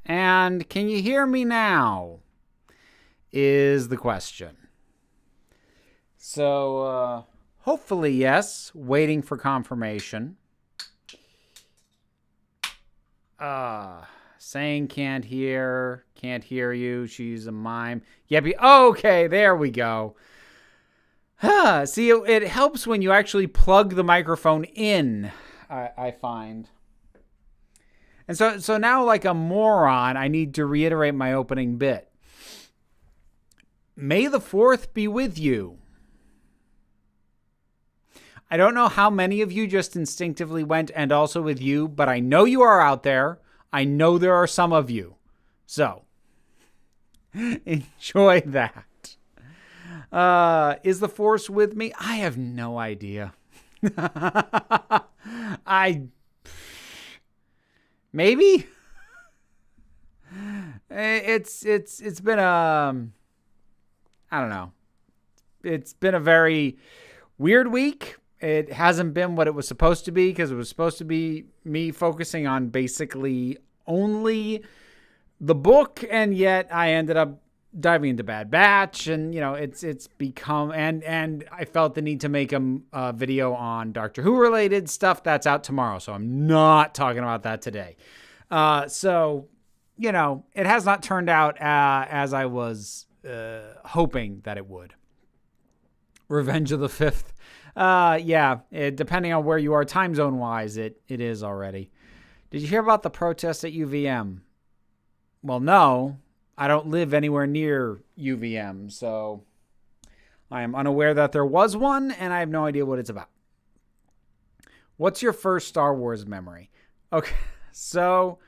And can you hear me now? Is the question. So, hopefully yes. Waiting for confirmation. Saying can't hear you. She's a mime. Yep. Okay, there we go. See, it helps when you actually plug the microphone in, I find. And so now, like a moron, I need to reiterate my opening bit. May the 4th be with you. I don't know how many of you just instinctively went and also with you, but I know you are out there. I know there are some of you. So, enjoy that. Is the Force with me? I have no idea. Maybe. It's been I don't know. It's been a very weird week. It hasn't been what it was supposed to be because it was supposed to be me focusing on basically only the book, and yet I ended up diving into Bad Batch, and it's become and I felt the need to make a video on Doctor Who related stuff that's out tomorrow, so I'm not talking about that today. So it has not turned out as I was hoping that it would. Revenge of the Fifth. Depending on where you are time zone wise, it is already. Did you hear about the protest at UVM? Well, no, I don't live anywhere near UVM, so I am unaware that there was one, and I have no idea what it's about. What's your first Star Wars memory? Okay, so,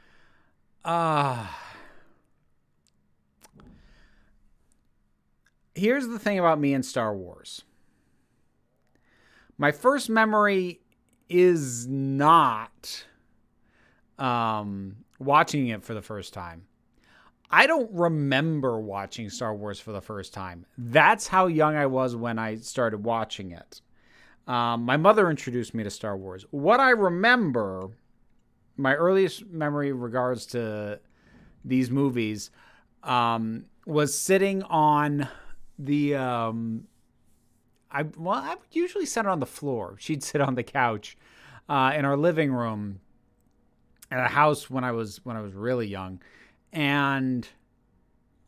here's the thing about me and Star Wars. My first memory is not watching it for the first time. I don't remember watching Star Wars for the first time. That's how young I was when I started watching it. My mother introduced me to Star Wars. What I remember, my earliest memory in regards to these movies, was sitting on the... I would usually sit on the floor. She'd sit on the couch in our living room at a house when I was really young, and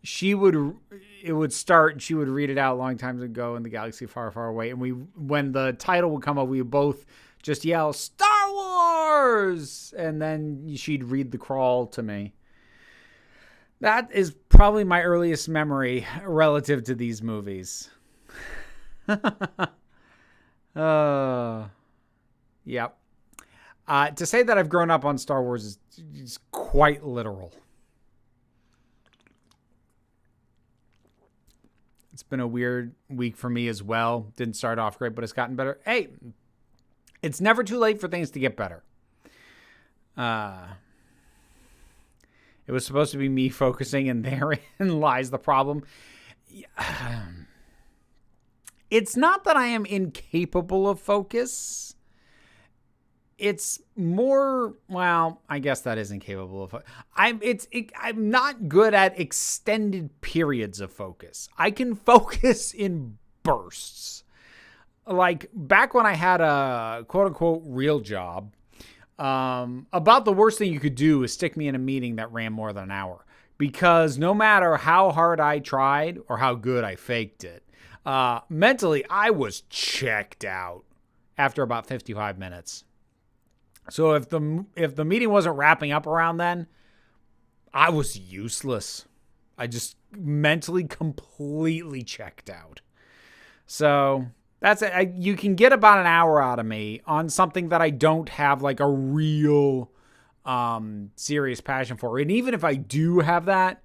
she would start and she would read it out long time ago in the galaxy far, far away. And when the title would come up, we would both just yell Star Wars, and then she'd read the crawl to me. That is probably my earliest memory relative to these movies. Yep. To say that I've grown up on Star Wars is quite literal. It's been a weird week for me as well. Didn't start off great, but it's gotten better. Hey, it's never too late for things to get better. It was supposed to be me focusing, and therein lies the problem. It's not that I am incapable of focus. It's more, well, I guess that is incapable of. I'm not good at extended periods of focus. I can focus in bursts. Like back when I had a quote unquote real job, about the worst thing you could do is stick me in a meeting that ran more than an hour, because no matter how hard I tried or how good I faked it, mentally I was checked out after about 55 minutes. So if the meeting wasn't wrapping up around then, I was useless. I just mentally completely checked out. So that's it. You can get about an hour out of me on something that I don't have like a real serious passion for. And even if I do have that,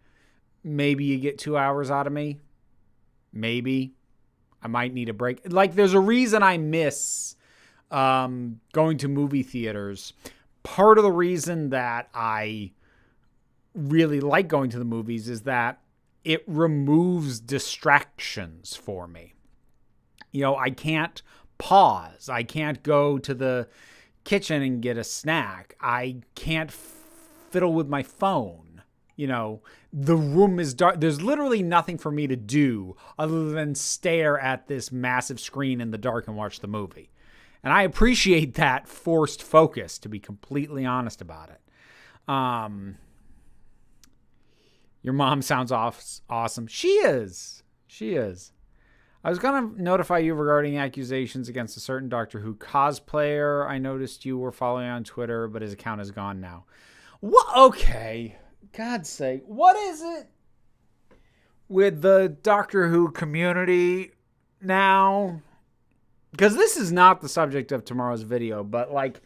maybe you get 2 hours out of me. Maybe. I might need a break. Like there's a reason I miss going to movie theaters. Part of the reason that I really like going to the movies is that it removes distractions for me. You know, I can't pause. I can't go to the kitchen and get a snack. I can't fiddle with my phone. the room is dark. There's literally nothing for me to do other than stare at this massive screen in the dark and watch the movie. And I appreciate that forced focus, to be completely honest about it. Your mom sounds awesome. She is. I was going to notify you regarding accusations against a certain Doctor Who cosplayer. I noticed you were following on Twitter, but his account is gone now. What? Okay. God's sake. What is it with the Doctor Who community now? Because this is not the subject of tomorrow's video, but like,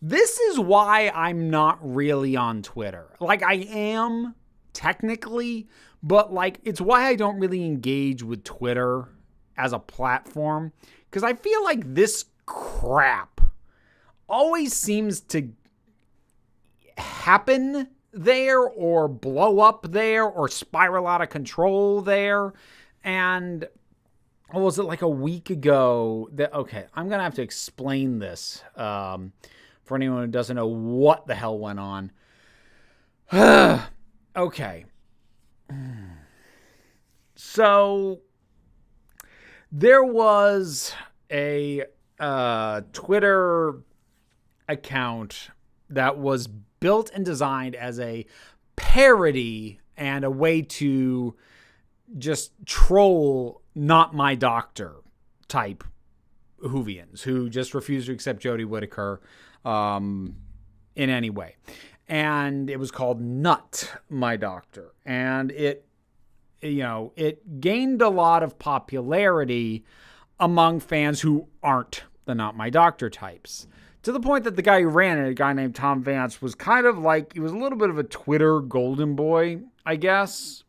this is why I'm not really on Twitter. Like, I am technically, but like, it's why I don't really engage with Twitter as a platform. Because I feel like this crap always seems to happen there, or blow up there, or spiral out of control there. And was it like a week ago that, okay, I'm going to have to explain this for anyone who doesn't know what the hell went on. Okay. So there was a Twitter account that was built and designed as a parody and a way to just troll not my doctor type Whovians who just refuse to accept Jodie Whittaker in any way. And it was called Nut My Doctor. And it gained a lot of popularity among fans who aren't the Not My Doctor types. To the point that the guy who ran it, a guy named Tom Vance, was kind of like, he was a little bit of a Twitter golden boy, I guess.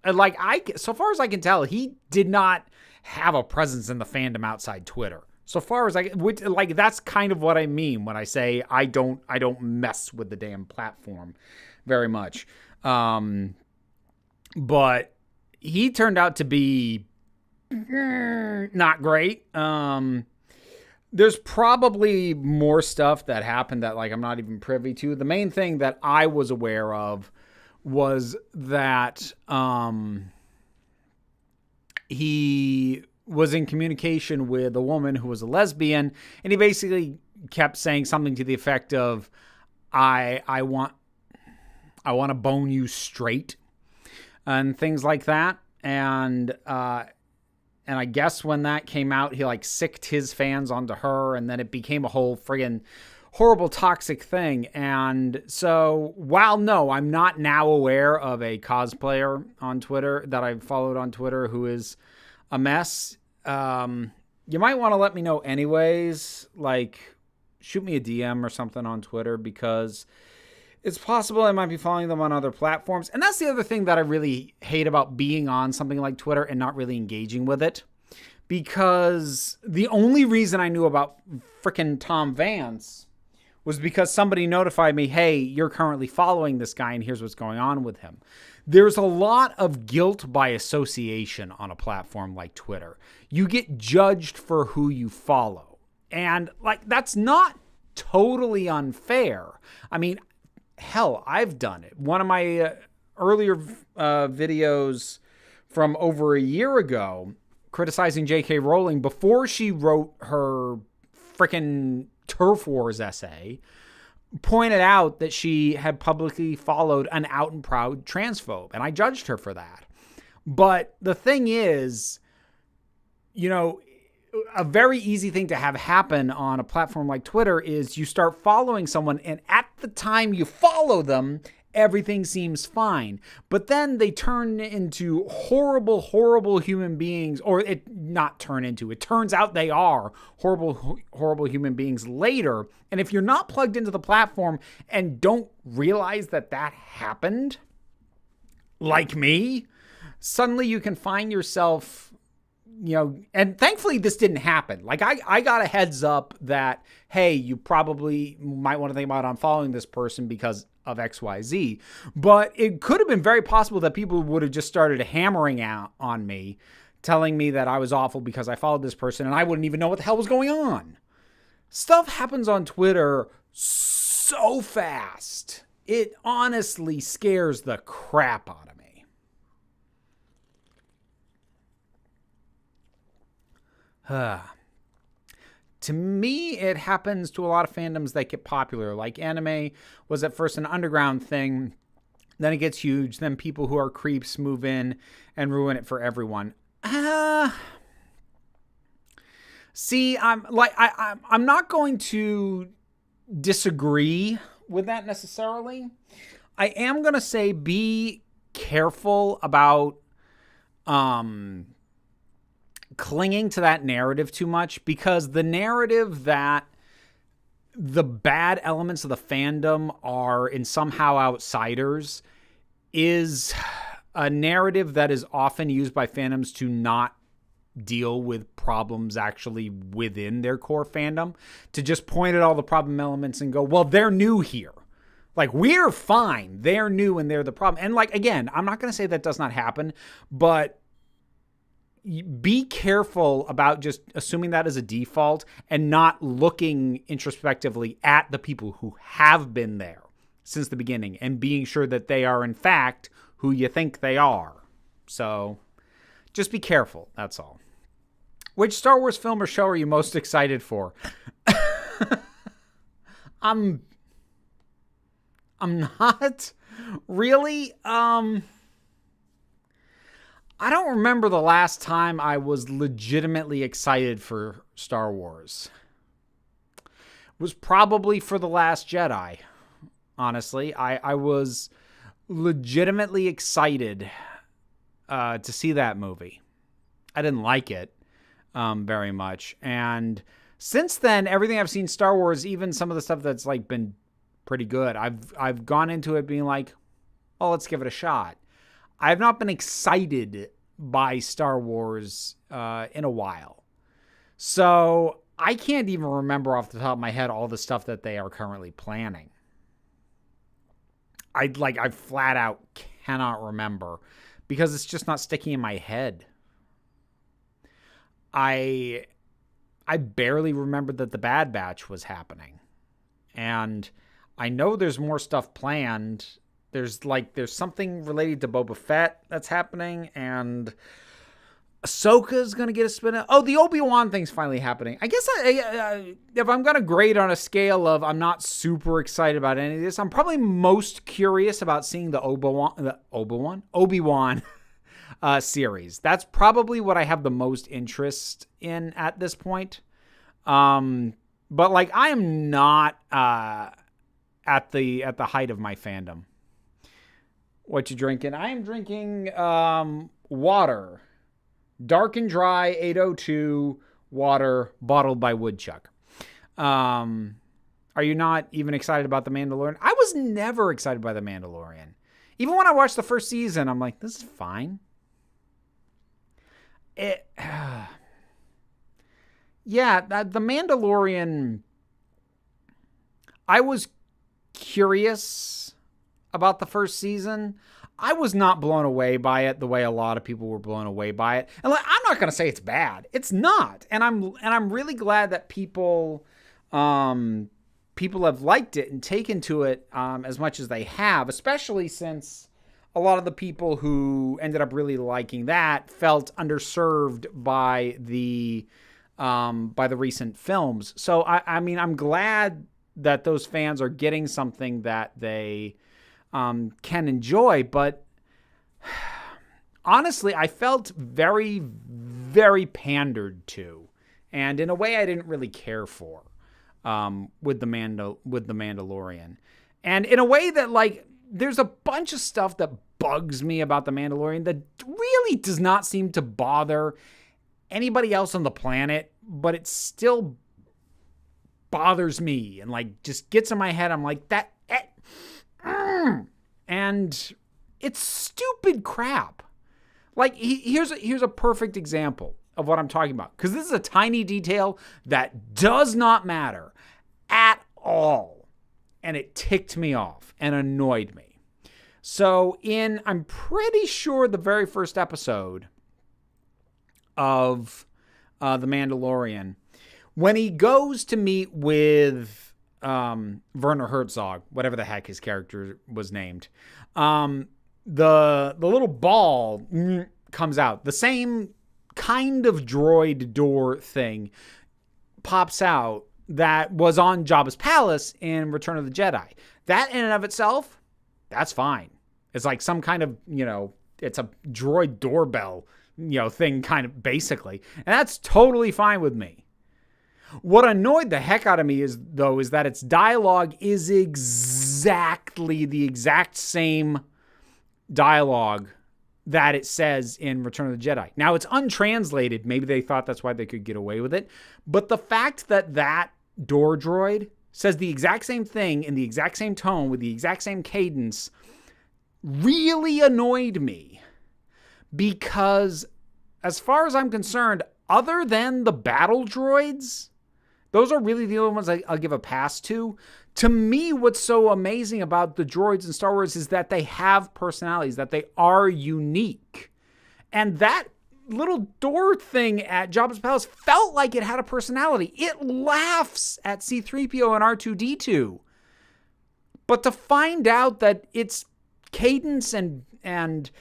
And like, so far as I can tell, he did not have a presence in the fandom outside Twitter. So far as that's kind of what I mean when I say I don't mess with the damn platform very much. But he turned out to be not great. There's probably more stuff that happened that like I'm not even privy to. The main thing that I was aware of was that he was in communication with a woman who was a lesbian, and he basically kept saying something to the effect of, I want to bone you straight, and things like that. And I guess when that came out, he like sicked his fans onto her, and then it became a whole friggin' horrible toxic thing. And so while no, I'm not now aware of a cosplayer on Twitter that I've followed on Twitter who is a mess, you might want to let me know anyways, like shoot me a DM or something on Twitter, because it's possible I might be following them on other platforms. And that's the other thing that I really hate about being on something like Twitter and not really engaging with it. Because the only reason I knew about frickin' Tom Vance was because somebody notified me, hey, you're currently following this guy and here's what's going on with him. There's a lot of guilt by association on a platform like Twitter. You get judged for who you follow. And like, that's not totally unfair. I mean, hell, I've done it. One of my earlier videos from over a year ago, criticizing J.K. Rowling before she wrote her frickin' Turf Wars essay, pointed out that she had publicly followed an out and proud transphobe, and I judged her for that. But the thing is, a very easy thing to have happen on a platform like Twitter is you start following someone, and at the time you follow them, everything seems fine. But then they turn into horrible, horrible human beings, or it turns out they are horrible, horrible human beings later. And if you're not plugged into the platform and don't realize that happened, like me, suddenly you can find yourself, and thankfully this didn't happen. Like I got a heads up that, hey, you probably might want to think about unfollowing this person because of XYZ. But it could have been very possible that people would have just started hammering out on me, telling me that I was awful because I followed this person, and I wouldn't even know what the hell was going on. Stuff happens on Twitter so fast. it honestly scares the crap out of me. To me, it happens to a lot of fandoms that get popular. Like anime was at first an underground thing, then it gets huge, then people who are creeps move in and ruin it for everyone. See, I'm not going to disagree with that necessarily. I am going to say be careful about clinging to that narrative too much, because the narrative that the bad elements of the fandom are in somehow outsiders is a narrative that is often used by fandoms to not deal with problems actually within their core fandom, to just point at all the problem elements and go, well, they're new here. Like, we're fine. They're new and they're the problem. And like, again, I'm not going to say that does not happen, but be careful about just assuming that as a default and not looking introspectively at the people who have been there since the beginning and being sure that they are in fact who you think they are. So just be careful. That's all. Which Star Wars film or show are you most excited for? I'm not really. I don't remember the last time I was legitimately excited for Star Wars. It was probably for The Last Jedi. Honestly, I was legitimately excited to see that movie. I didn't like it very much, and since then, everything I've seen Star Wars, even some of the stuff that's like been pretty good, I've gone into it being like, oh, let's give it a shot. I've not been excited by Star Wars in a while. So I can't even remember off the top of my head all the stuff that they are currently planning. I flat out cannot remember because it's just not sticking in my head. I barely remembered that the Bad Batch was happening. And I know there's more stuff planned. There's something related to Boba Fett that's happening, and Ahsoka's going to get a spin-off. Oh, the Obi-Wan thing's finally happening. I guess if I'm going to grade on a scale of I'm not super excited about any of this, I'm probably most curious about seeing the Obi-Wan series. That's probably what I have the most interest in at this point. But like, I am not at the height of my fandom. What you drinking? I am drinking water. Dark and Dry 802 water bottled by Woodchuck. Are you not even excited about The Mandalorian? I was never excited by The Mandalorian. Even when I watched the first season, I'm like, this is fine. The Mandalorian, I was curious about the first season. I was not blown away by it the way a lot of people were blown away by it. And like, I'm not going to say it's bad. It's not. And I'm really glad that people have liked it and taken to it as much as they have, especially since a lot of the people who ended up really liking that felt underserved by the recent films. So I mean, I'm glad that those fans are getting something that they can enjoy, but honestly, I felt very, very pandered to, and in a way I didn't really care for with the Mandalorian, and in a way that, like, there's a bunch of stuff that bugs me about the Mandalorian that really does not seem to bother anybody else on the planet, but it still bothers me and like just gets in my head. I'm like, that. And it's stupid crap. Like, here's a perfect example of what I'm talking about, because this is a tiny detail that does not matter at all, and it ticked me off and annoyed me. So I'm pretty sure the very first episode of The Mandalorian, when he goes to meet with Werner Herzog, whatever the heck his character was named. The little ball comes out. The same kind of droid door thing pops out that was on Jabba's palace in Return of the Jedi. That in and of itself, that's fine. It's like some kind of, it's a droid doorbell, thing kind of basically. And that's totally fine with me. What annoyed the heck out of me is that its dialogue is exactly the exact same dialogue that it says in Return of the Jedi. Now, it's untranslated. Maybe they thought that's why they could get away with it. But the fact that door droid says the exact same thing in the exact same tone with the exact same cadence really annoyed me. Because as far as I'm concerned, other than the battle droids, those are really the only ones I'll give a pass to. To me, what's so amazing about the droids in Star Wars is that they have personalities, that they are unique. And that little door thing at Jabba's palace felt like it had a personality. It laughs at C-3PO and R2-D2. But to find out that its cadence and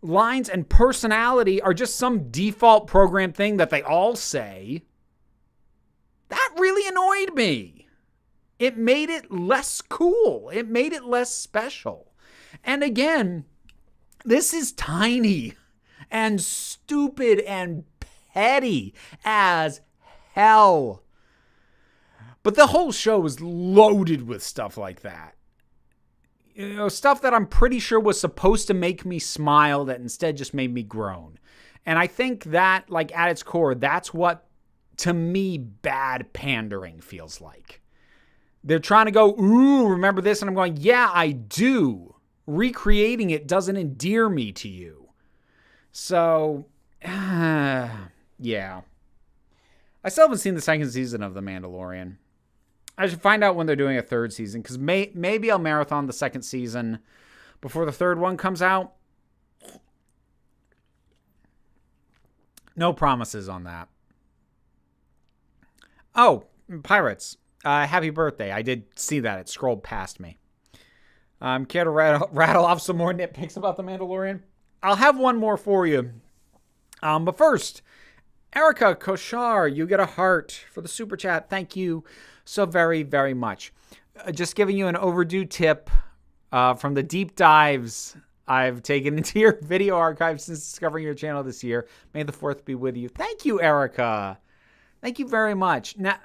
lines and personality are just some default program thing that they all say, that really annoyed me. It made it less cool. It made it less special. And again, this is tiny and stupid and petty as hell. But the whole show is loaded with stuff like that. Stuff that I'm pretty sure was supposed to make me smile that instead just made me groan. And I think that, at its core, that's what, to me, bad pandering feels like. They're trying to go, ooh, remember this? And I'm going, yeah, I do. Recreating it doesn't endear me to you. So, yeah. I still haven't seen the second season of The Mandalorian. I should find out when they're doing a third season, because maybe I'll marathon the second season before the third one comes out. No promises on that. Oh, Pirates. Happy birthday. I did see that. It scrolled past me. Care to rattle off some more nitpicks about The Mandalorian? I'll have one more for you. But first, Erica Koshar, you get a heart for the super chat. Thank you so very, very much. Just giving you an overdue tip from the deep dives I've taken into your video archive since discovering your channel this year. May the 4th be with you. Thank you, Erica. Thank you very much. Now,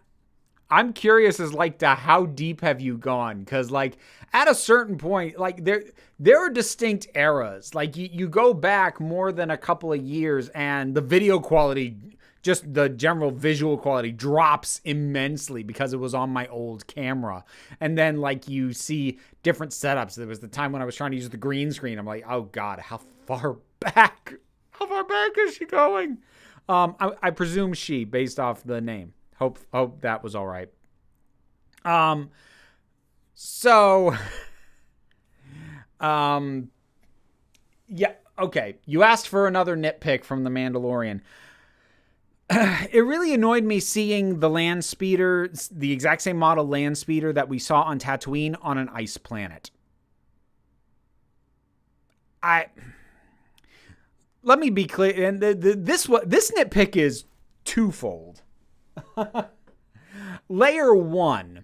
I'm curious as to how deep have you gone? Because at a certain point, there are distinct eras. You go back more than a couple of years and the video quality, just the general visual quality, drops immensely because it was on my old camera. And then you see different setups. There was the time when I was trying to use the green screen. I'm like, oh God, how far back is she going? I presume she, based off the name. Hope that was all right. Yeah, okay. You asked for another nitpick from The Mandalorian. It really annoyed me seeing the land speeder, the exact same model land speeder that we saw on Tatooine on an ice planet. Let me be clear, and this nitpick is twofold. Layer 1,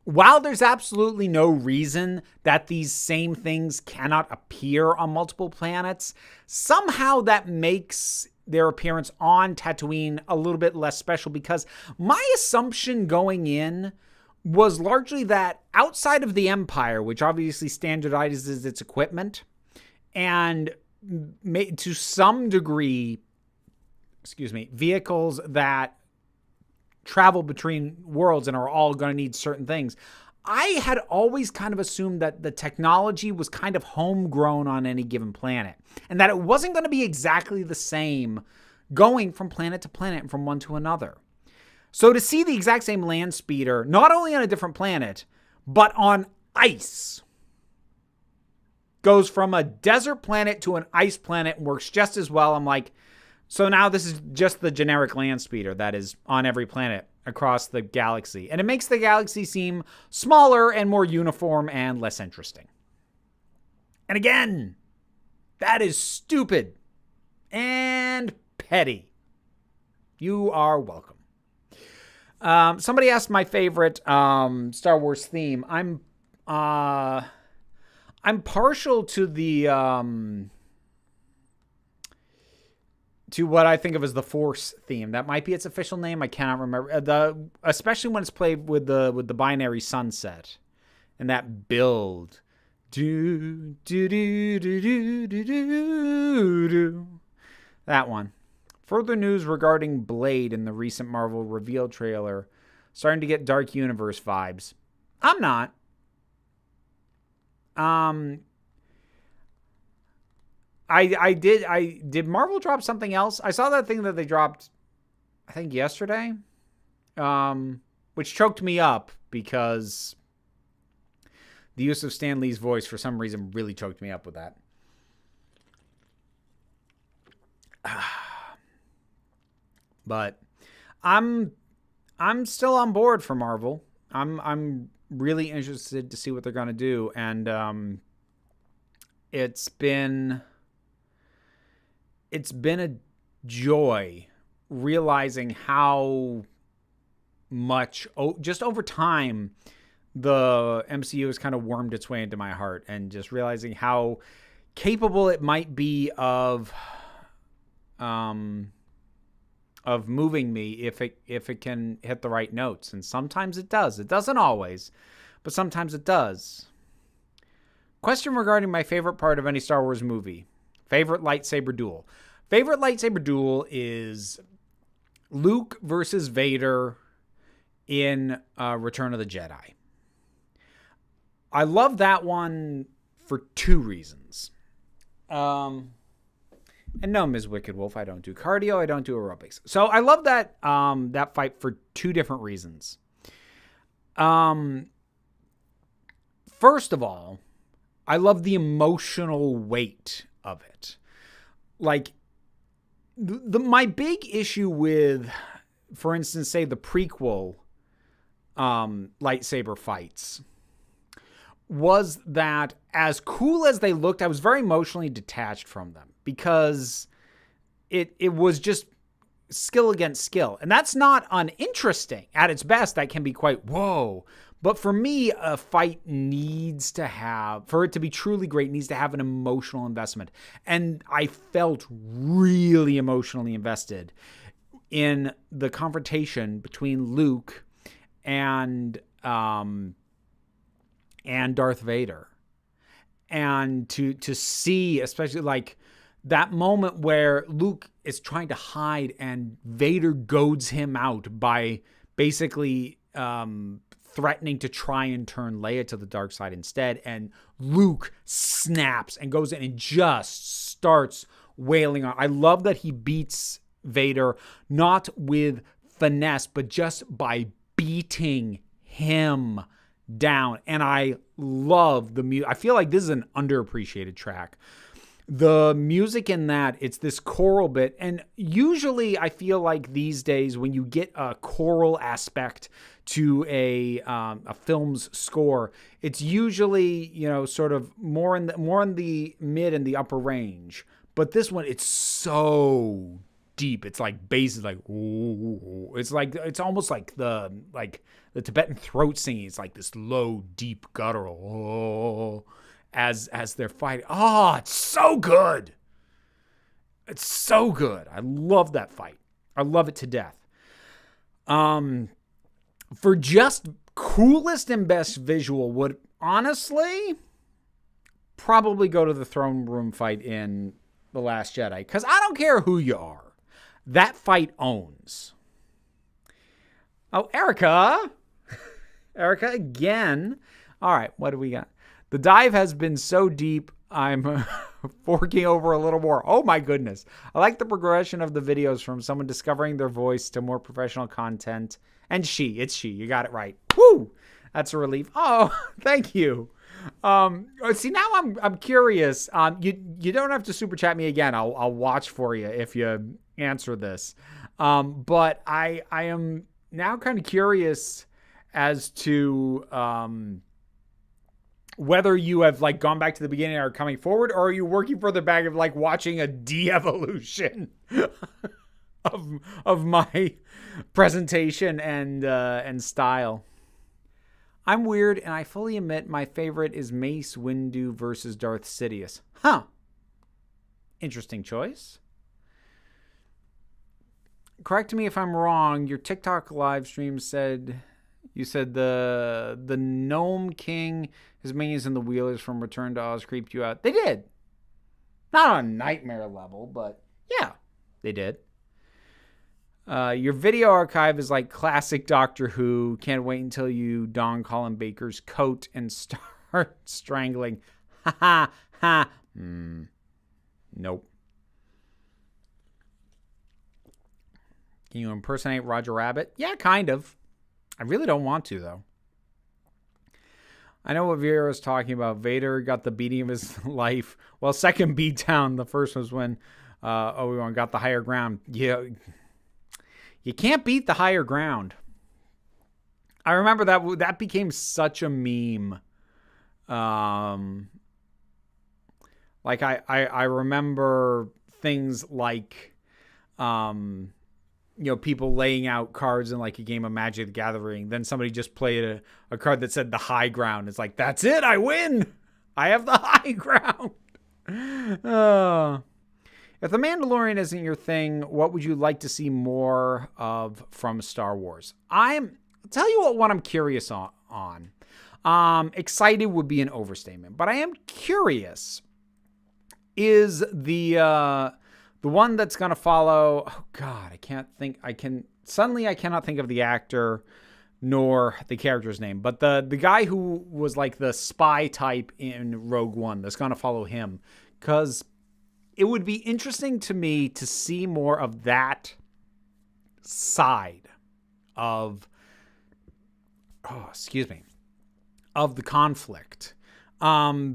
while there's absolutely no reason that these same things cannot appear on multiple planets, somehow that makes their appearance on Tatooine a little bit less special, because my assumption going in was largely that outside of the Empire, which obviously standardizes its equipment, and to some degree, vehicles that travel between worlds and are all going to need certain things. I had always kind of assumed that the technology was kind of homegrown on any given planet, and that it wasn't going to be exactly the same going from planet to planet and from one to another. So to see the exact same land speeder, not only on a different planet, but on ice, goes from a desert planet to an ice planet and works just as well. I'm like, so now this is just the generic land speeder that is on every planet. across the galaxy. And it makes the galaxy seem smaller and more uniform and less interesting. And again, that is stupid and petty. You are welcome. Somebody asked my favorite Star Wars theme. I'm partial to the to what I think of as the Force theme. That might be its official name. I cannot remember. Especially when it's played with the binary sunset and that build. Do do do do do do do do. That one. Further news regarding Blade in the recent Marvel reveal trailer. Starting to get Dark Universe vibes. I'm not. I did Marvel drop something else? I saw that thing that they dropped, I think yesterday, which choked me up because the use of Stan Lee's voice for some reason really choked me up with that. But I'm still on board for Marvel. I'm really interested to see what they're going to do, and it's been a joy realizing how much just over time the MCU has kind of wormed its way into my heart, and just realizing how capable it might be of moving me if it can hit the right notes. And sometimes it does. It doesn't always, but sometimes it does. Question regarding my favorite part of any Star Wars movie. Favorite lightsaber duel. Favorite lightsaber duel is Luke versus Vader in Return of the Jedi. I love that one for two reasons. And no, Ms. Wicked Wolf, I don't do cardio, I don't do aerobics. So I love that that fight for two different reasons. First of all, I love the emotional weight of it. Like, my big issue with, for instance, say the prequel lightsaber fights was that as cool as they looked, I was very emotionally detached from them because it was just skill against skill. And that's not uninteresting. At its best, that can be quite whoa. But for me, a fight needs to have, for it to be truly great, needs to have an emotional investment. And I felt really emotionally invested in the confrontation between Luke and Darth Vader. And to see, especially like that moment where Luke is trying to hide and Vader goads him out by basically threatening to try and turn Leia to the dark side instead. And Luke snaps and goes in and just starts wailing on. I love that he beats Vader, not with finesse, but just by beating him down. And I love the music. I feel like this is an underappreciated track. The music in that, it's this choral bit. And usually I feel like these days when you get a choral aspect to a film's score, it's usually, you know, sort of more in the mid and the upper range. But this one, it's so deep. It's like bass is like ooh. It's almost like the Tibetan throat singing. It's like this low, deep guttural as they're fighting. Oh, it's so good. It's so good. I love that fight. I love it to death. For just coolest and best visual would honestly probably go to the throne room fight in The Last Jedi, because I don't care who you are. That fight owns. Oh, Erica. Erica again. All right, what do we got? The dive has been so deep, I'm forking over a little more. Oh my goodness. I like the progression of the videos from someone discovering their voice to more professional content. And it's she. You got it right. Woo! That's a relief. Oh, thank you. See, now I'm curious. You don't have to super chat me again. I'll watch for you if you answer this. But I am now kind of curious as to whether you have like gone back to the beginning or are coming forward, or are you working further back of like watching a de-evolution of my presentation and style. I'm weird, and I fully admit my favorite is Mace Windu versus Darth Sidious. Huh. Interesting choice. Correct me if I'm wrong. Your TikTok live stream said the Gnome King, his minions, and the Wheelers from Return to Oz creeped you out. They did. Not on a nightmare level, but yeah, they did. Your video archive is like classic Doctor Who. Can't wait until you don Colin Baker's coat and start strangling. Ha ha ha. Nope. Can you impersonate Roger Rabbit? Yeah, kind of. I really don't want to, though. I know what Vera is talking about. Vader got the beating of his life. Well, second beatdown. The first was when Obi-Wan got the higher ground. Yeah. You can't beat the higher ground. I remember that became such a meme. Like I remember things like, people laying out cards in like a game of Magic the Gathering. Then somebody just played a card that said the high ground. It's like, that's it. I win. I have the high ground. If The Mandalorian isn't your thing, what would you like to see more of from Star Wars? I'll tell you what I'm curious on. Excited would be an overstatement, but I am curious. Is the one that's going to follow... Oh, God, I cannot think of the actor nor the character's name, but the guy who was like the spy type in Rogue One that's going to follow him, because it would be interesting to me to see more of that side of, of the conflict.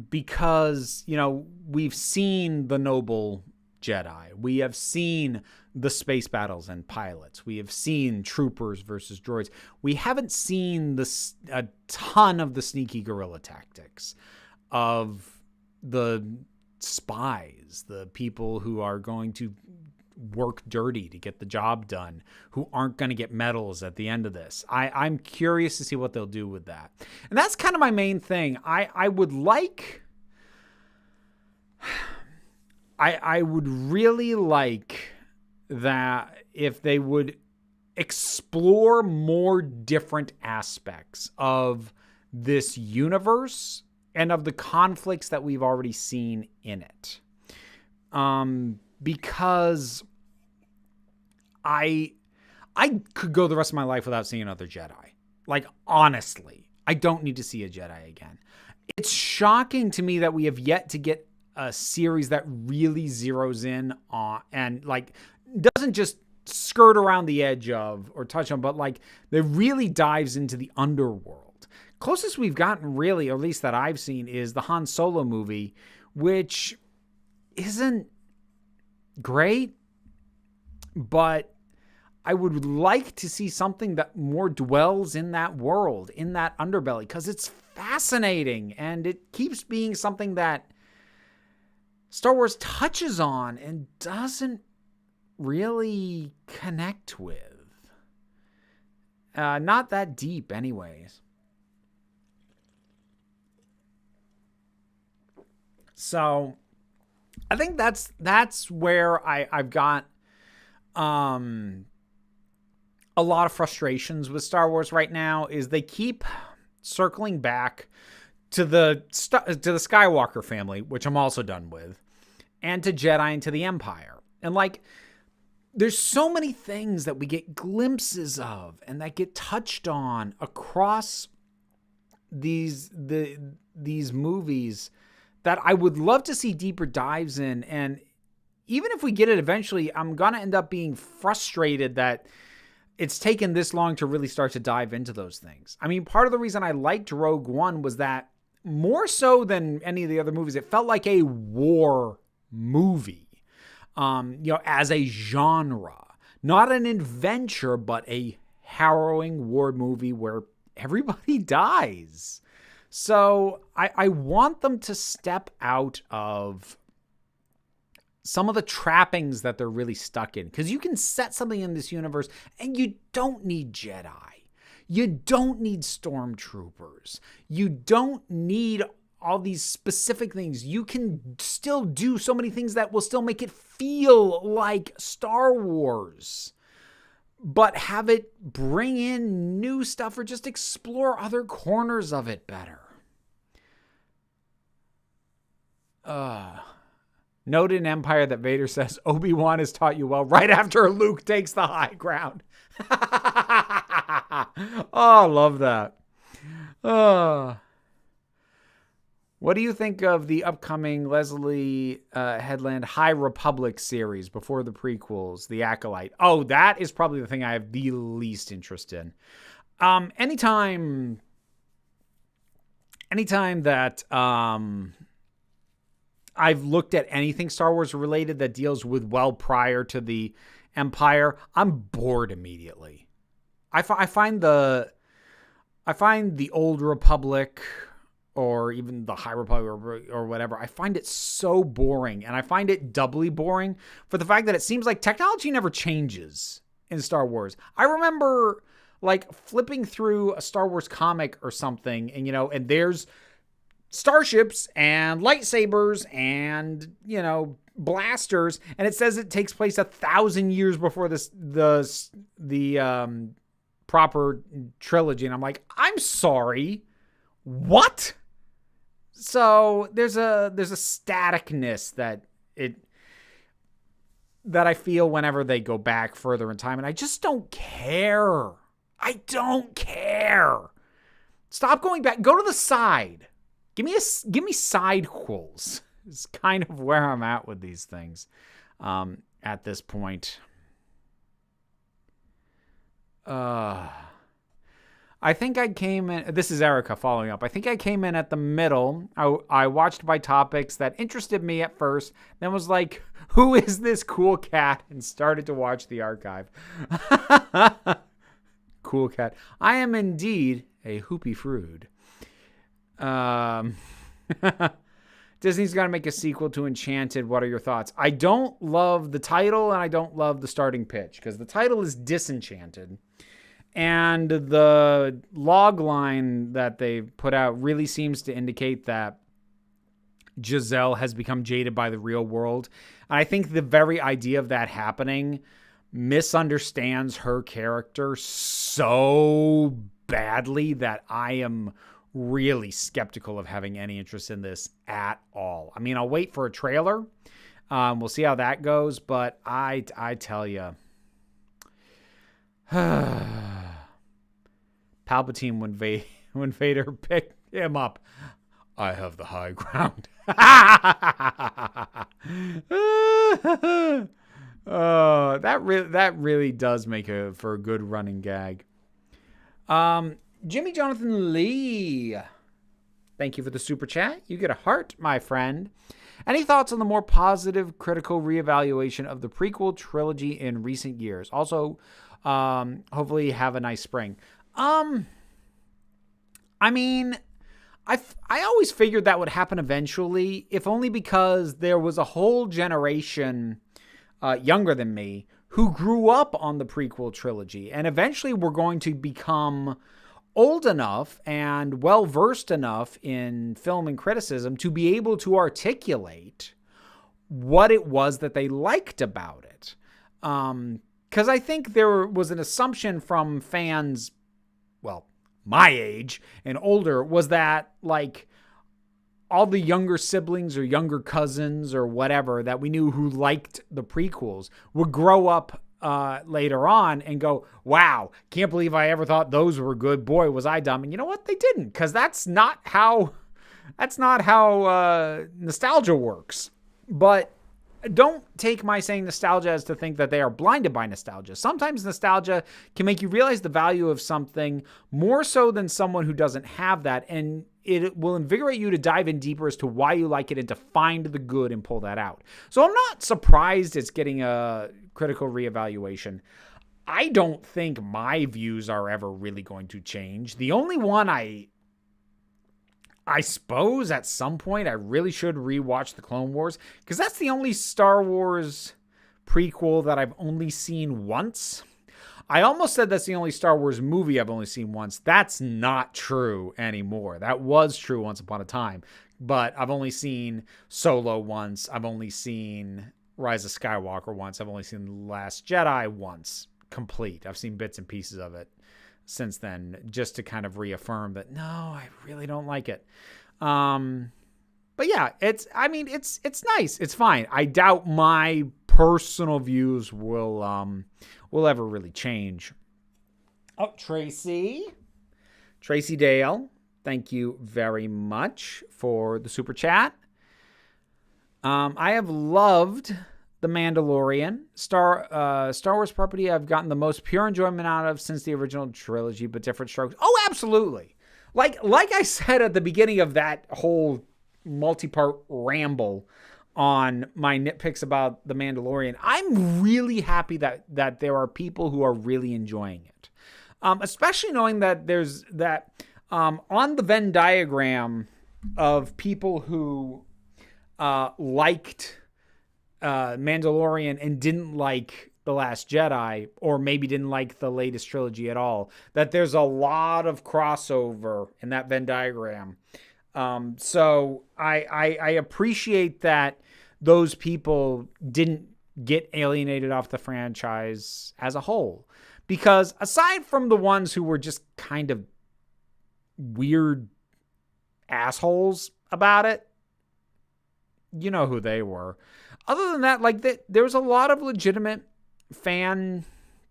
Because, we've seen the noble Jedi. We have seen the space battles and pilots. We have seen troopers versus droids. We haven't seen a ton of the sneaky guerrilla tactics of the spies, the people who are going to work dirty to get the job done, who aren't going to get medals at the end of this. I'm curious to see what they'll do with that. And that's kind of my main thing. I would really like that if they would explore more different aspects of this universe and of the conflicts that we've already seen in it. Because I could go the rest of my life without seeing another Jedi. Like, honestly, I don't need to see a Jedi again. It's shocking to me that we have yet to get a series that really zeroes in on and like doesn't just skirt around the edge of or touch on, but like that really dives into the underworld. Closest we've gotten, really, or at least that I've seen, is the Han Solo movie, which isn't great, but I would like to see something that more dwells in that world, in that underbelly, because it's fascinating and it keeps being something that Star Wars touches on and doesn't really connect with. Not that deep anyways. So I think that's where I've got a lot of frustrations with Star Wars right now, is they keep circling back to the Skywalker family, which I'm also done with, and to Jedi and to the Empire. And like, there's so many things that we get glimpses of and that get touched on across these movies that I would love to see deeper dives in. And even if we get it eventually, I'm going to end up being frustrated that it's taken this long to really start to dive into those things. I mean, part of the reason I liked Rogue One was that more so than any of the other movies, it felt like a war movie, as a genre, not an adventure, but a harrowing war movie where everybody dies. So I want them to step out of some of the trappings that they're really stuck in. Because you can set something in this universe and you don't need Jedi. You don't need stormtroopers. You don't need all these specific things. You can still do so many things that will still make it feel like Star Wars, but have it bring in new stuff or just explore other corners of it better. Note in Empire that Vader says, Obi-Wan has taught you well, right after Luke takes the high ground. Oh, I love that. What do you think of the upcoming Leslie Headland High Republic series before the prequels, The Acolyte? Oh, that is probably the thing I have the least interest in. Anytime that I've looked at anything Star Wars related that deals with well prior to the Empire, I'm bored immediately. I find the Old Republic or even the High Republic or whatever, I find it so boring, and I find it doubly boring for the fact that it seems like technology never changes in Star Wars. I remember like flipping through a Star Wars comic or something, and and there's starships and lightsabers and blasters, and it says it takes place 1,000 years before the proper trilogy, and I'm like, I'm sorry, what? So there's a staticness that I feel whenever they go back further in time, and I just don't care. I don't care. Stop going back. Go to the side. Give me side quills. It's kind of where I'm at with these things at this point. I think I came in. This is Erica following up. I think I came in at the middle. I watched by topics that interested me at first, then was like, who is this cool cat? And started to watch the archive. Cool cat. I am indeed a hoopy frood. Disney's got to make a sequel to Enchanted. What are your thoughts? I don't love the title, and I don't love the starting pitch, because the title is Disenchanted. And the log line that they put out really seems to indicate that Giselle has become jaded by the real world. And I think the very idea of that happening misunderstands her character so badly that I am really skeptical of having any interest in this at all. I mean, I'll wait for a trailer. We'll see how that goes. But I tell you, Palpatine when Vader picked him up, I have the high ground. Oh, that really does make for a good running gag. Jimmy Jonathan Lee, thank you for the super chat. You get a heart, my friend. Any thoughts on the more positive critical reevaluation of the prequel trilogy in recent years? Also, hopefully have a nice spring. I mean, I always figured that would happen eventually, if only because there was a whole generation younger than me who grew up on the prequel trilogy, and eventually were going to become old enough and well-versed enough in film and criticism to be able to articulate what it was that they liked about it. Because I think there was an assumption from fans, well, my age and older, was that like all the younger siblings or younger cousins or whatever that we knew who liked the prequels would grow up later on and go, wow, can't believe I ever thought those were good. Boy, was I dumb. And you know what? They didn't, because that's not how nostalgia works. But don't take my saying nostalgia as to think that they are blinded by nostalgia. Sometimes nostalgia can make you realize the value of something more so than someone who doesn't have that. And it will invigorate you to dive in deeper as to why you like it and to find the good and pull that out. So I'm not surprised it's getting a critical reevaluation. I don't think my views are ever really going to change. The only one I suppose at some point I really should rewatch the Clone Wars, because that's the only Star Wars prequel that I've only seen once. I almost said that's the only Star Wars movie I've only seen once. That's not true anymore. That was true once upon a time. But I've only seen Solo once. I've only seen Rise of Skywalker once. I've only seen The Last Jedi once. Complete. I've seen bits and pieces of it since then, just to kind of reaffirm that, no, I really don't like it. But yeah, it's nice. It's fine. I doubt my personal views will ever really change. Oh, Tracy Dale, thank you very much for the super chat. I have loved The Mandalorian, Star Wars property I've gotten the most pure enjoyment out of since the original trilogy, but different strokes. Oh, absolutely. Like I said at the beginning of that whole multi-part ramble on my nitpicks about The Mandalorian, I'm really happy that there are people who are really enjoying it. Especially knowing that there's that on the Venn diagram of people who liked Mandalorian and didn't like The Last Jedi, or maybe didn't like the latest trilogy at all, that there's a lot of crossover in that Venn diagram. So I appreciate that those people didn't get alienated off the franchise as a whole. Because aside from the ones who were just kind of weird assholes about it, you know who they were. Other than that, like there was a lot of legitimate fan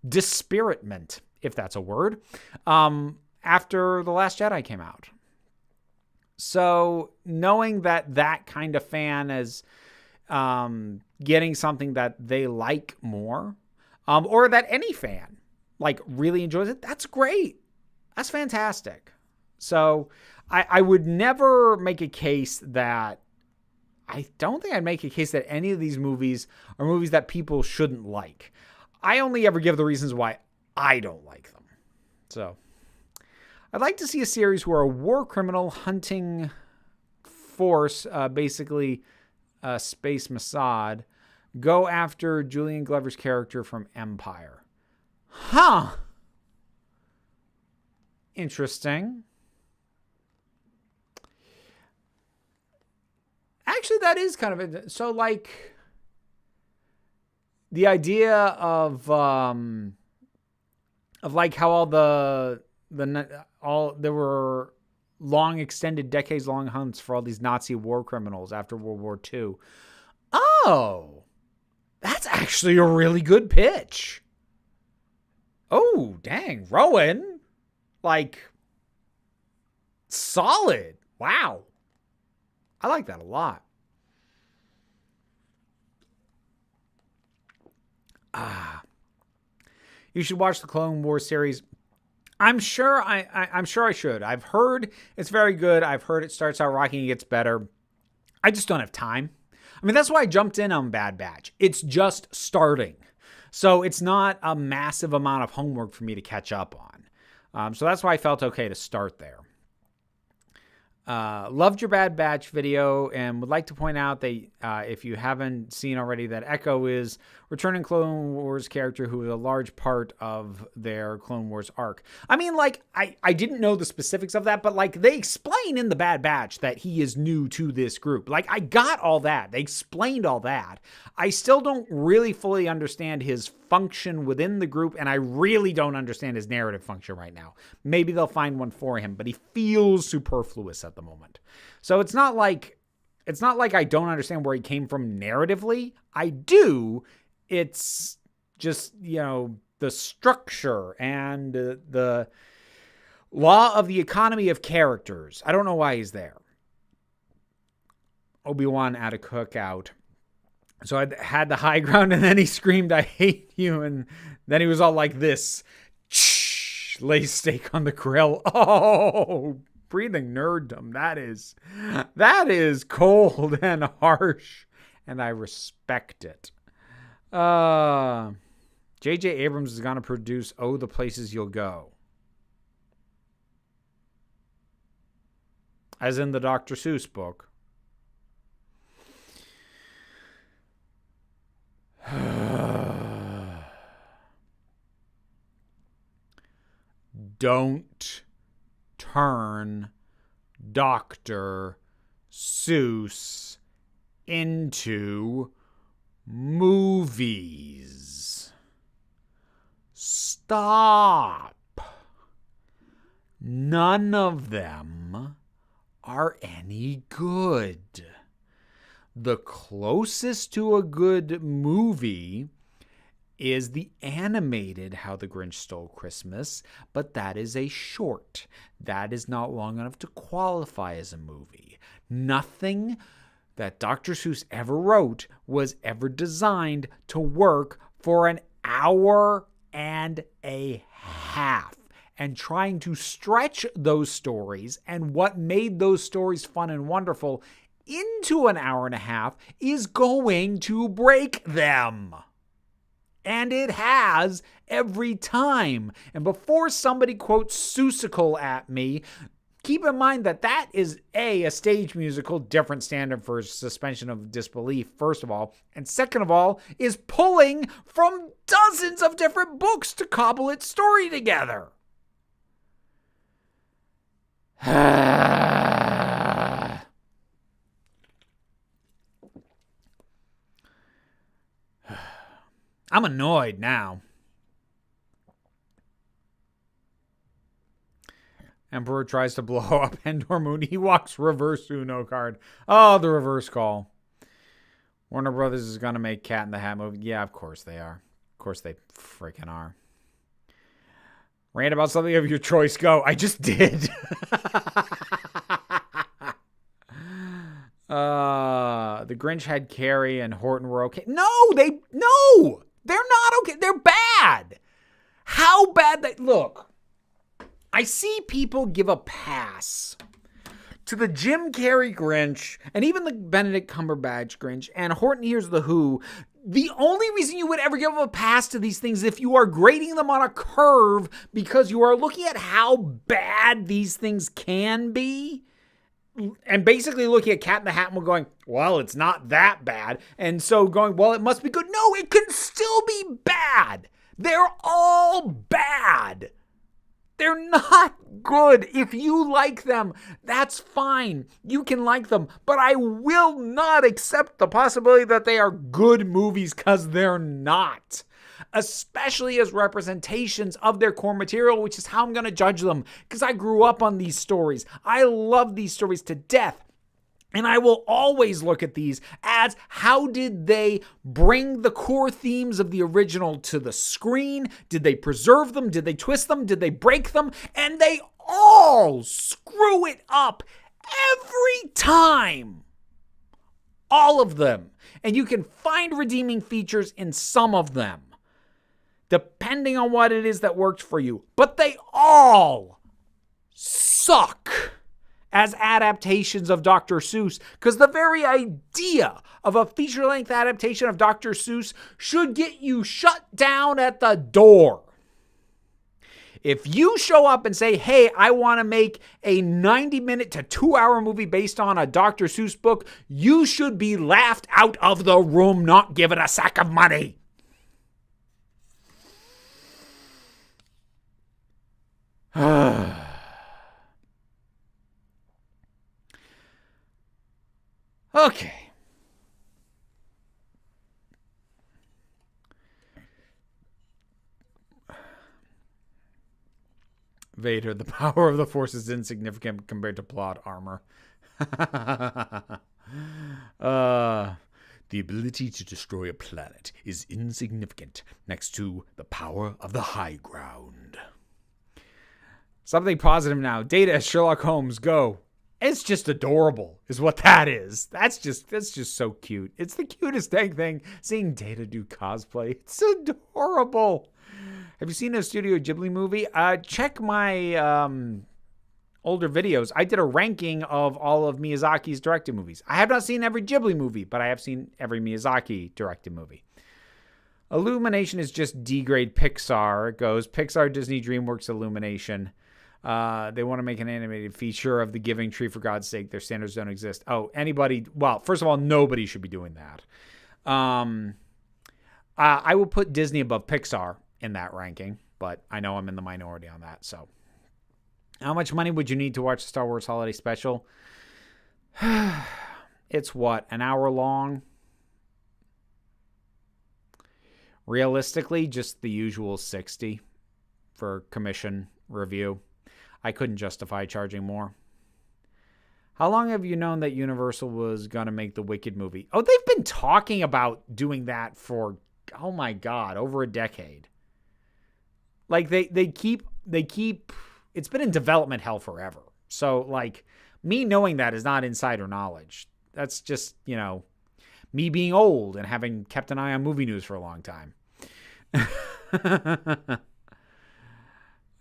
dispiritment, if that's a word, after The Last Jedi came out. So knowing that kind of fan is getting something that they like more, or that any fan like really enjoys it, that's great. That's fantastic. So I would never make a case that, I don't think I'd make a case that any of these movies are movies that people shouldn't like. I only ever give the reasons why I don't like them. So I'd like to see a series where a war criminal hunting force, basically Space Mossad, go after Julian Glover's character from Empire. Huh. Interesting. Actually, that is kind of so, like, the idea of like how all there were long extended decades long hunts for all these Nazi war criminals after World War II. Oh, that's actually a really good pitch. Oh, dang, Rowan, like, solid. Wow. I like that a lot. You should watch the Clone Wars series. I'm sure I should. I've heard it's very good. I've heard it starts out rocking and gets better. I just don't have time. I mean, that's why I jumped in on Bad Batch. It's just starting. So it's not a massive amount of homework for me to catch up on. So that's why I felt okay to start there. Loved your Bad Batch video and would like to point out that if you haven't seen already, that Echo is returning Clone Wars character who is a large part of their Clone Wars arc. I mean, like, I didn't know the specifics of that, but like they explain in the Bad Batch that he is new to this group. Like, I got all that. They explained all that. I still don't really fully understand his function within the group, and I really don't understand his narrative function right now. Maybe they'll find one for him, but he feels superfluous at the moment. So it's not like I don't understand where he came from narratively. I do. It's just, the structure and the law of the economy of characters. I don't know why he's there. Obi-Wan at a cookout. So I had the high ground, and then he screamed, "I hate you." And then he was all like this. Shh, lay steak on the grill. Oh, breathing nerddom. That is cold and harsh, and I respect it. J.J. Abrams is going to produce Oh, the Places You'll Go. As in the Dr. Seuss book. Don't turn Dr. Seuss into movies. Stop. None of them are any good. The closest to a good movie is the animated How the Grinch Stole Christmas, but that is a short. That is not long enough to qualify as a movie. Nothing that Dr. Seuss ever wrote was ever designed to work for an hour and a half. And trying to stretch those stories and what made those stories fun and wonderful into an hour and a half is going to break them. And it has every time. And before somebody quotes Seussical at me, keep in mind that that is a stage musical, different standard for suspension of disbelief, first of all. And second of all, is pulling from dozens of different books to cobble its story together. I'm annoyed now. Emperor tries to blow up Endor Moon. He walks reverse Uno card. Oh, the reverse call. Warner Brothers is going to make Cat in the Hat movie. Yeah, of course they are. Of course they freaking are. Rant about something of your choice. Go. I just did. The Grinch had Carrie and Horton were okay. No, they're not okay. They're bad. How bad they look. I see people give a pass to the Jim Carrey Grinch and even the Benedict Cumberbatch Grinch and Horton Hears the Who. The only reason you would ever give a pass to these things is if you are grading them on a curve because you are looking at how bad these things can be. And basically looking at Cat in the Hat and going, well, it's not that bad. And so going, well, it must be good. No, it can still be bad. They're all bad. They're not good. If you like them, that's fine. You can like them. But I will not accept the possibility that they are good movies because they're not. Especially as representations of their core material, which is how I'm going to judge them. Because I grew up on these stories. I love these stories to death. And I will always look at these as how did they bring the core themes of the original to the screen? Did they preserve them? Did they twist them? Did they break them? And they all screw it up every time. All of them. And you can find redeeming features in some of them, depending on what it is that worked for you. But they all suck as adaptations of Dr. Seuss, because the very idea of a feature-length adaptation of Dr. Seuss should get you shut down at the door. If you show up and say, hey, I want to make a 90-minute to 2-hour movie based on a Dr. Seuss book, you should be laughed out of the room, not given a sack of money. Okay. Vader, the power of the Force is insignificant compared to plot armor. The ability to destroy a planet is insignificant next to the power of the high ground. Something positive now. Data as Sherlock Holmes. Go. It's just adorable, is what that is. That's just so cute. It's the cutest dang thing. Seeing Data do cosplay, it's adorable. Have you seen a Studio Ghibli movie? Check my older videos. I did a ranking of all of Miyazaki's directed movies. I have not seen every Ghibli movie, but I have seen every Miyazaki directed movie. Illumination is just D-grade Pixar. It goes Pixar, Disney, DreamWorks, Illumination. They want to make an animated feature of The Giving Tree, for God's sake. Their standards don't exist. Oh, anybody. Well, first of all, nobody should be doing that. I will put Disney above Pixar in that ranking, but I know I'm in the minority on that. So, how much money would you need to watch the Star Wars Holiday Special? It's what, an hour long? Realistically, just the usual 60 for commission review. I couldn't justify charging more. How long have you known that Universal was going to make the Wicked movie? Oh, they've been talking about doing that for, oh my God, over a decade. Like they keep, it's been in development hell forever. So like me knowing that is not insider knowledge. That's just, me being old and having kept an eye on movie news for a long time.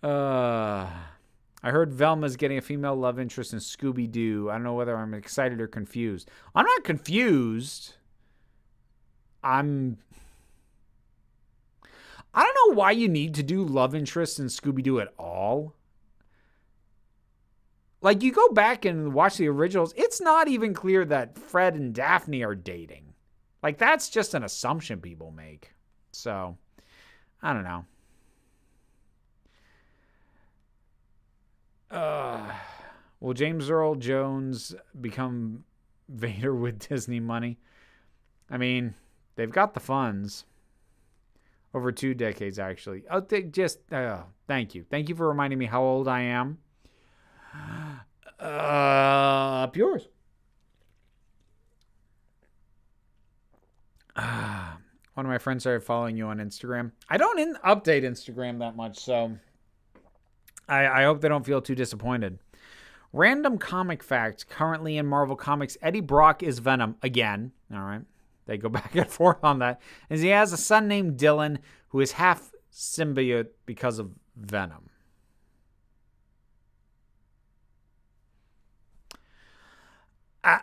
I heard Velma's getting a female love interest in Scooby-Doo. I don't know whether I'm excited or confused. I'm not confused. I don't know why you need to do love interest in Scooby-Doo at all. Like, you go back and watch the originals, it's not even clear that Fred and Daphne are dating. Like, that's just an assumption people make. So, I don't know. Will James Earl Jones become Vader with Disney money? I mean, they've got the funds. Over 2 decades, actually. Oh, thank you. Thank you for reminding me how old I am. Up yours. One of my friends started following you on Instagram. I don't update Instagram that much, so I hope they don't feel too disappointed. Random comic fact. Currently in Marvel Comics, Eddie Brock is Venom again. All right. They go back and forth on that. And he has a son named Dylan who is half symbiote because of Venom. I'm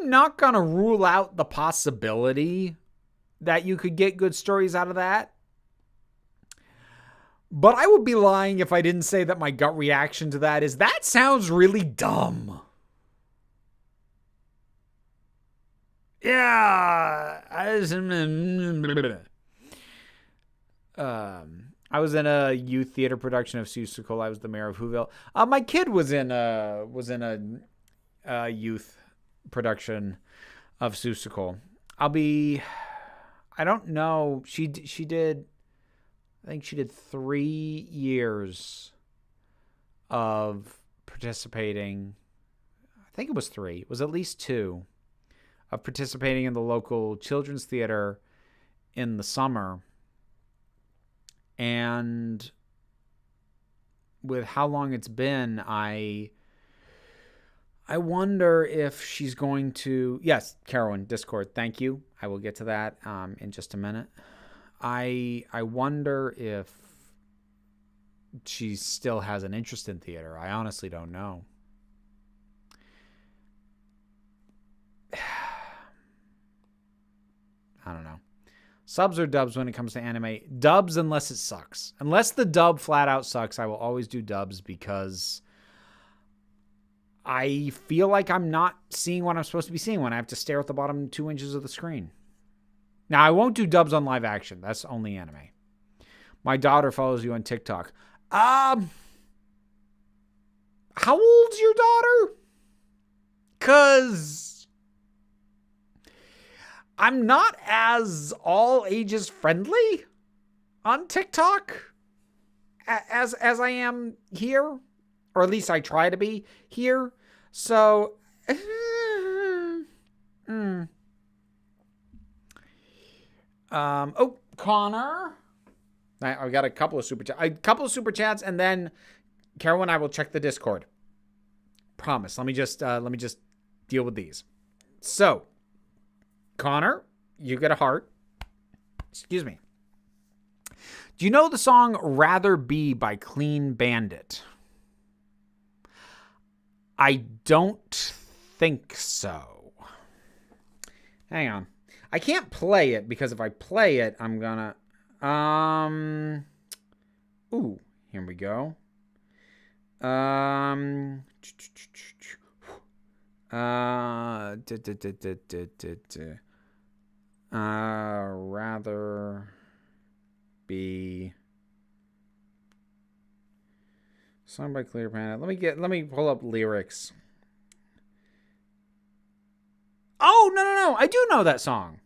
not going to rule out the possibility that you could get good stories out of that. But I would be lying if I didn't say that my gut reaction to that is, that sounds really dumb. Yeah. I was in a youth theater production of Seuss. I was the mayor of Whoville. My kid was in a youth production of Seuss. I don't know. She did. I think she did 3 years of participating. I think it was 3. It was at least 2 of participating in the local children's theater in the summer. And with how long it's been, I wonder if she's going to... Yes, Carolyn, Discord, thank you. I will get to that in just a minute. I wonder if she still has an interest in theater. I honestly don't know. I don't know. Subs or dubs when it comes to anime? Dubs unless it sucks. Unless the dub flat out sucks, I will always do dubs because I feel like I'm not seeing what I'm supposed to be seeing when I have to stare at the bottom 2 inches of the screen. Now, I won't do dubs on live action. That's only anime. My daughter follows you on TikTok. How old's your daughter? 'Cause I'm not as all ages friendly on TikTok as I am here, or at least I try to be here. So, Connor. I got a couple of super chats, and then Carol and I will check the Discord. Promise. Let me just deal with these. So, Connor, you get a heart. Excuse me. Do you know the song "Rather Be" by Clean Bandit? I don't think so. Hang on. I can't play it because if I play it, I'm gonna... Ooh, here we go. Rather be sung by Clear Planet. Let me pull up lyrics. Oh, no. I do know that song.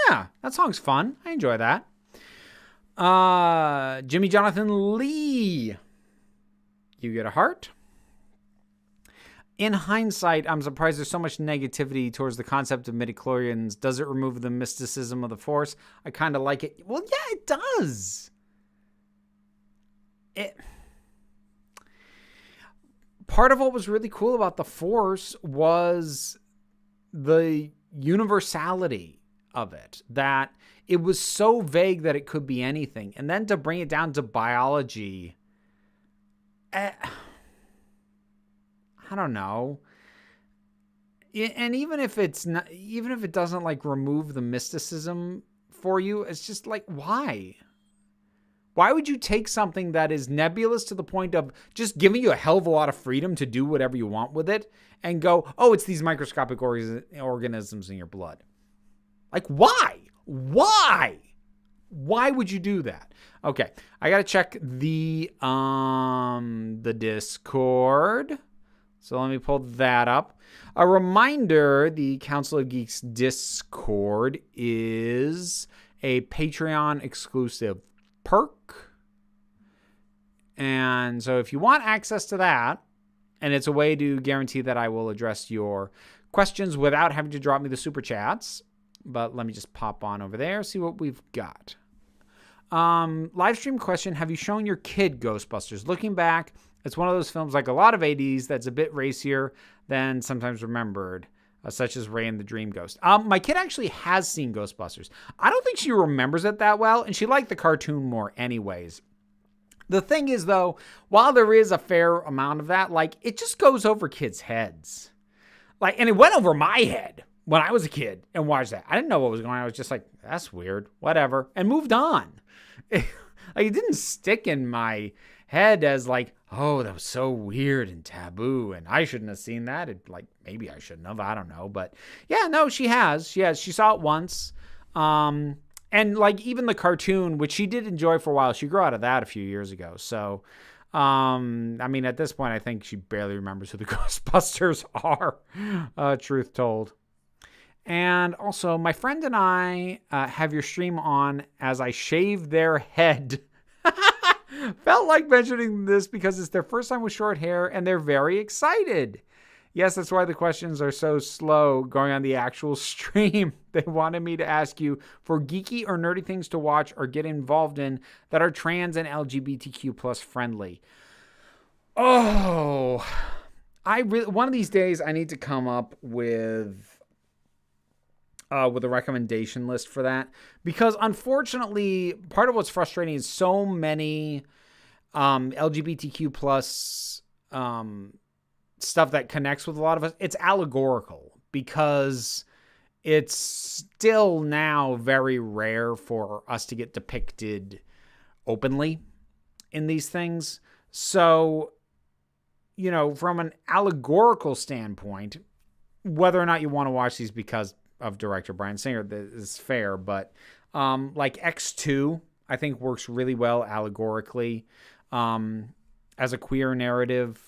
Yeah, that song's fun. I enjoy that. Jimmy Jonathan Lee. You get a heart. In hindsight, I'm surprised there's so much negativity towards the concept of midichlorians. Does it remove the mysticism of the Force? I kind of like it. Well, yeah, it does. Part of what was really cool about the Force was the universality of it, that it was so vague that it could be anything. And then to bring it down to biology, I don't know. And even if it's not, even if it doesn't like remove the mysticism for you, it's just like, why? Why would you take something that is nebulous to the point of just giving you a hell of a lot of freedom to do whatever you want with it and go, oh, it's these microscopic organisms in your blood? Like, why? Why? Why would you do that? Okay, I gotta check the Discord. So let me pull that up. A reminder, the Council of Geeks Discord is a Patreon exclusive perk. And so if you want access to that, and it's a way to guarantee that I will address your questions without having to drop me the super chats. But let me just pop on over there, see what we've got. Livestream question, have you shown your kid Ghostbusters? Looking back, it's one of those films like a lot of 80s that's a bit racier than sometimes remembered, such as Ray and the Dream Ghost. My kid actually has seen Ghostbusters. I don't think she remembers it that well, and she liked the cartoon more anyways. The thing is, though, while there is a fair amount of that, like, it just goes over kids' heads. Like, and it went over my head when I was a kid and watched that. I didn't know what was going on. I was just like, that's weird, whatever, and moved on. Like, it didn't stick in my head as like, oh, that was so weird and taboo, and I shouldn't have seen that. It, like, maybe I shouldn't have. I don't know. But yeah, no, she has. She saw it once. And like even the cartoon, which she did enjoy for a while, she grew out of that a few years ago. So, I mean, at this point, I think she barely remembers who the Ghostbusters are, truth told. And also, my friend and I have your stream on as I shave their head. Felt like mentioning this because it's their first time with short hair and they're very excited. Yes, that's why the questions are so slow going on the actual stream. They wanted me to ask you for geeky or nerdy things to watch or get involved in that are trans and LGBTQ plus friendly. Oh, one of these days I need to come up with a recommendation list for that, because unfortunately part of what's frustrating is so many LGBTQ plus stuff that connects with a lot of us, it's allegorical because it's still now very rare for us to get depicted openly in these things. So, you know, from an allegorical standpoint, whether or not you want to watch these because of director Bryan Singer, this is fair, but like X2, I think works really well allegorically as a queer narrative.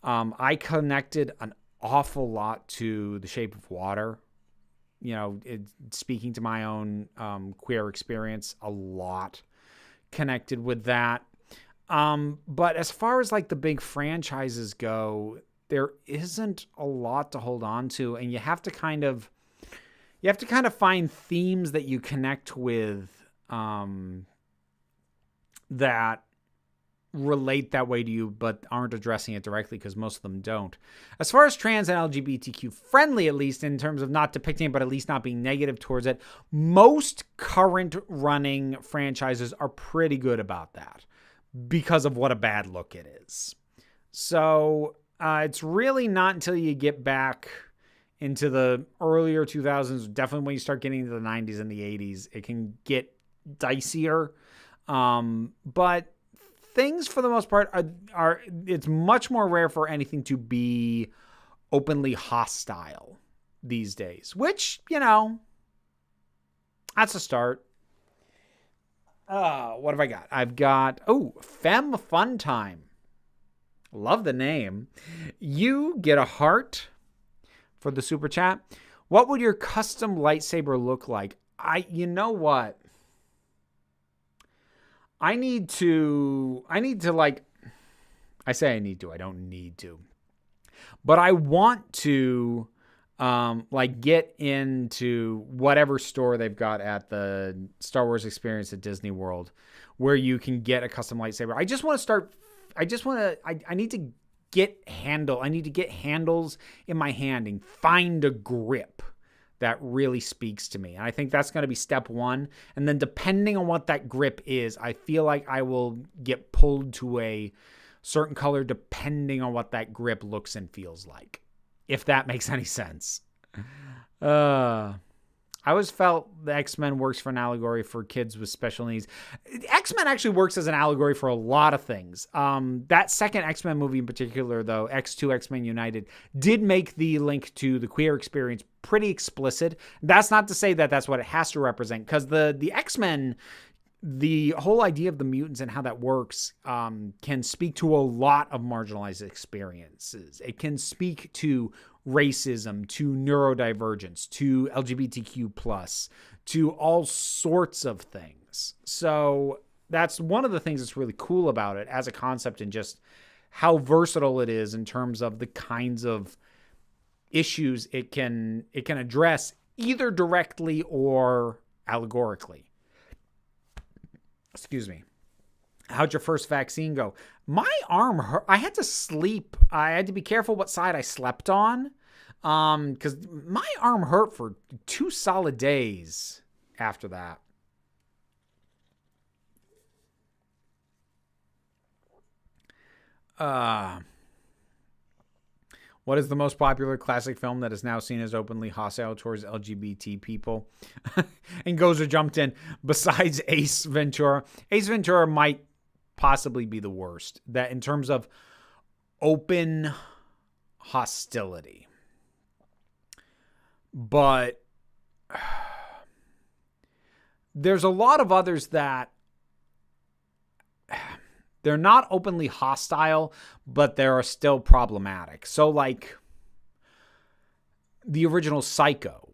I connected an awful lot to The Shape of Water, you know, speaking to my own queer experience, a lot connected with that. But as far as like the big franchises go, there isn't a lot to hold on to, and you have to kind of find themes that you connect with that relate that way to you, but aren't addressing it directly because most of them don't. As far as trans and LGBTQ friendly, at least in terms of not depicting it, but at least not being negative towards it, most current running franchises are pretty good about that because of what a bad look it is. So it's really not until you get back into the earlier 2000s, definitely when you start getting into the 90s and the 80s, it can get dicier. But things for the most part are it's much more rare for anything to be openly hostile these days, which, that's a start. What have I got? I've got, Fem Fun Time. Love the name. You get a heart for the super chat. What would your custom lightsaber look like? You know what? I need to like, I say I need to, I don't need to, but I want to get into whatever store they've got at the Star Wars Experience at Disney World where you can get a custom lightsaber. I need to get handles in my hand and find a grip that really speaks to me. And I think that's going to be step one. And then depending on what that grip is, I feel like I will get pulled to a certain color depending on what that grip looks and feels like. If that makes any sense. I always felt the X-Men works for an allegory for kids with special needs. X-Men actually works as an allegory for a lot of things. That second X-Men movie in particular, though, X2 X-Men United, did make the link to the queer experience pretty explicit. That's not to say that that's what it has to represent, because the X-Men, the whole idea of the mutants and how that works can speak to a lot of marginalized experiences. It can speak to racism, to neurodivergence, to LGBTQ+, to all sorts of things. So that's one of the things that's really cool about it as a concept, and just how versatile it is in terms of the kinds of issues it can address, either directly or allegorically. Excuse me. How'd your first vaccine go? My arm hurt. I had to sleep. I had to be careful what side I slept on, because my arm hurt for 2 solid days after that. What is the most popular classic film that is now seen as openly hostile towards LGBT people? And Gozer jumped in. Besides Ace Ventura. Ace Ventura might possibly be the worst. That in terms of open hostility. But there's a lot of others that they're not openly hostile, but they're still problematic. So like the original Psycho,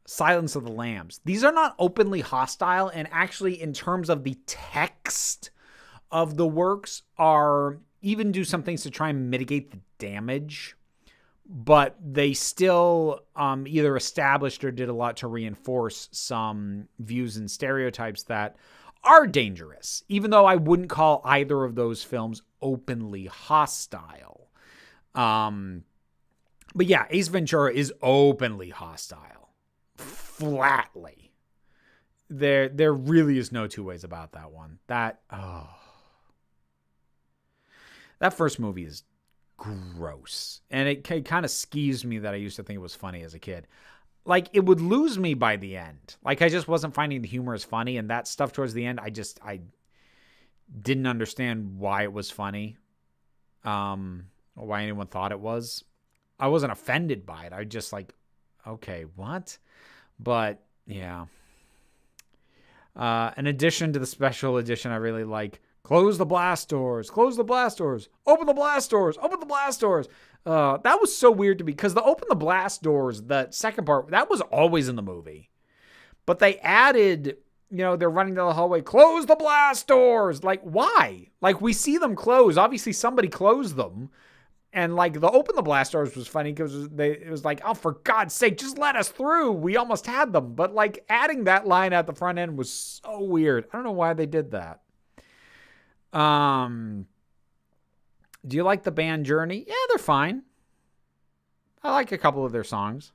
Silence of the Lambs. These are not openly hostile, and actually in terms of the text of the works are even do some things to try and mitigate the damage, but they still either established or did a lot to reinforce some views and stereotypes that are dangerous, even though I wouldn't call either of those films openly hostile. But yeah, Ace Ventura is openly hostile. Flatly. There really is no two ways about that one. That first movie is gross. And it kind of skeeves me that I used to think it was funny as a kid. Like, it would lose me by the end. Like, I just wasn't finding the humor as funny, and that stuff towards the end, I didn't understand why it was funny, or why anyone thought it was. I wasn't offended by it. I just like, okay, what? But, yeah. In addition to the special edition, I really like, close the blast doors, close the blast doors, open the blast doors, open the blast doors. That was so weird to me, because the open the blast doors, the second part, that was always in the movie. But they added, they're running down the hallway, close the blast doors. Like, why? Like, we see them close. Obviously, somebody closed them. And, like, the open the blast doors was funny because it was like, oh, for God's sake, just let us through. We almost had them. But, like, adding that line at the front end was so weird. I don't know why they did that. Do you like the band Journey? Yeah, they're fine. I like a couple of their songs.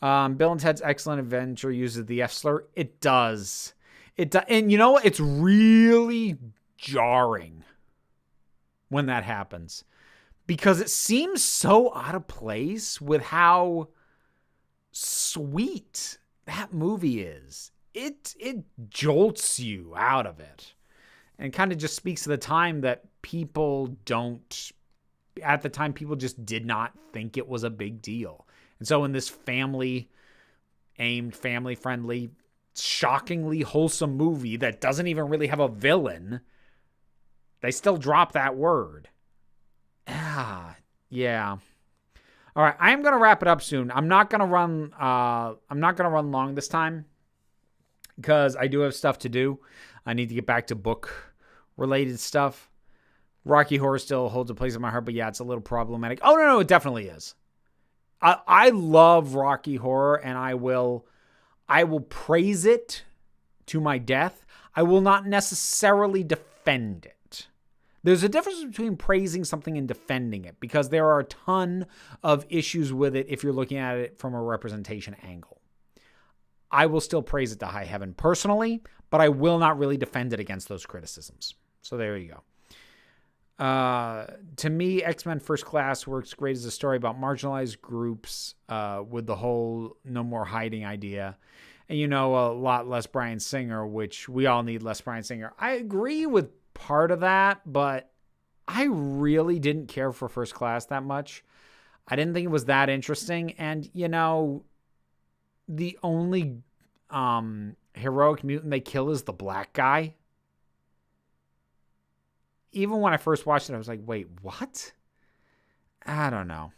Bill and Ted's Excellent Adventure uses the F slur. It does. And you know what? It's really jarring when that happens, because it seems so out of place with how sweet that movie is. It jolts you out of it. And kind of just speaks to the time that at the time, people just did not think it was a big deal. And so in this family-aimed, family-friendly, shockingly wholesome movie that doesn't even really have a villain, they still drop that word. Yeah. All right, I am going to wrap it up soon. I'm not going to run long this time because I do have stuff to do. I need to get back to book related stuff. Rocky Horror still holds a place in my heart, but yeah, it's a little problematic. Oh, no, it definitely is. I love Rocky Horror, and I will praise it to my death. I will not necessarily defend it. There's a difference between praising something and defending it, because there are a ton of issues with it if you're looking at it from a representation angle. I will still praise it to high heaven personally, but I will not really defend it against those criticisms. So there you go. To me, X-Men First Class works great as a story about marginalized groups with the whole no more hiding idea. And a lot less Bryan Singer, which we all need less Bryan Singer. I agree with part of that, but I really didn't care for First Class that much. I didn't think it was that interesting. And, the only heroic mutant they kill is the black guy. Even when I first watched it, I was like, wait, what? I don't know.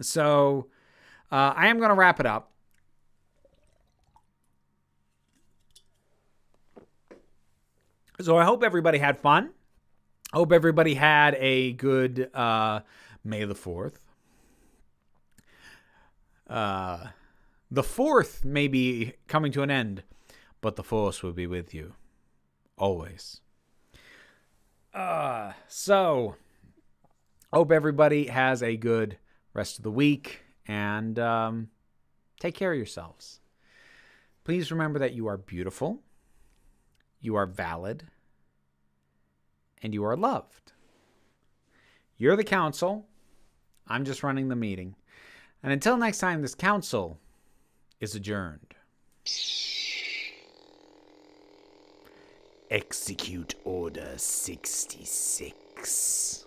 So I am going to wrap it up. So I hope everybody had fun. I hope everybody had a good May the 4th. The 4th may be coming to an end, but the Force will be with you. Always. So hope everybody has a good rest of the week, and take care of yourselves. Please remember that you are beautiful, you are valid, and you are loved. You're the council. I'm just running the meeting. And until next time, this council is adjourned. Execute Order 66.